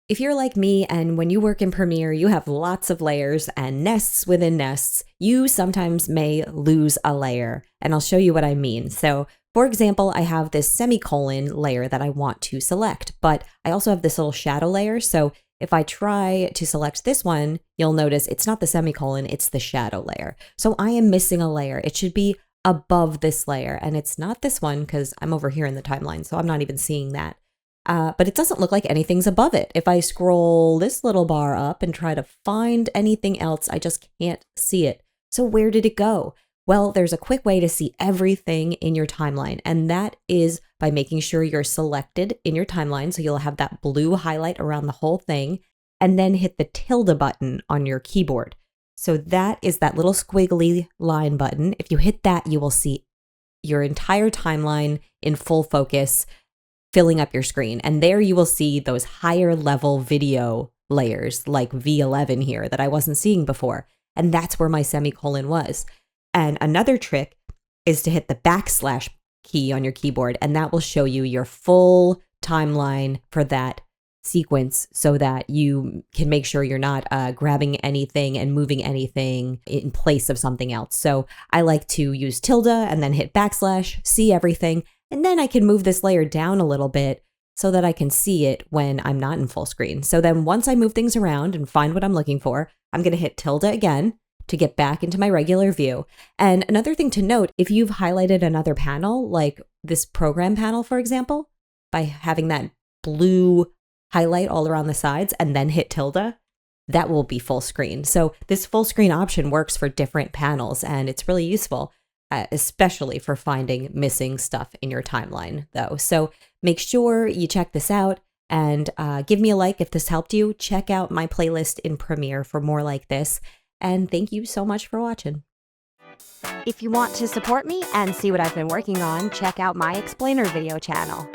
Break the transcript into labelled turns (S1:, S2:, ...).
S1: If you're like me and when you work in Premiere, you have lots of layers and nests within nests, you sometimes may lose a layer. And I'll show you what I mean. So for example, I have this semicolon layer that I want to select, but I also have this little shadow layer. So if I try to select this one, you'll notice it's not the semicolon, it's the shadow layer. So I am missing a layer. It should be above this layer, and it's not this one because I'm over here in the timeline, so I'm not even seeing that. But it doesn't look like anything's above it. If I scroll this little bar up and try to find anything else, I just can't see it. So where did it go? Well, there's a quick way to see everything in your timeline, and that is by making sure you're selected in your timeline. So you'll have that blue highlight around the whole thing, and then hit the tilde button on your keyboard. So that is that little squiggly line button. If you hit that, you will see your entire timeline in full focus, filling up your screen. And there you will see those higher level video layers like V11 here that I wasn't seeing before. And that's where my semicolon was. And another trick is to hit the backslash key on your keyboard, and that will show you your full timeline for that sequence so that you can make sure you're not grabbing anything and moving anything in place of something else. So I like to use tilde and then hit backslash, see everything, and then I can move this layer down a little bit so that I can see it when I'm not in full screen. So then once I move things around and find what I'm looking for, I'm going to hit tilde again to get back into my regular view. And another thing to note, if you've highlighted another panel, like this program panel, for example, by having that blue highlight all around the sides and then hit tilde, that will be full screen. So this full screen option works for different panels, and it's really useful, especially for finding missing stuff in your timeline though. So make sure you check this out and give me a like if this helped you. Check out my playlist in Premiere for more like this. And thank you so much for watching.
S2: If you want to support me and see what I've been working on, check out my Explainer video channel.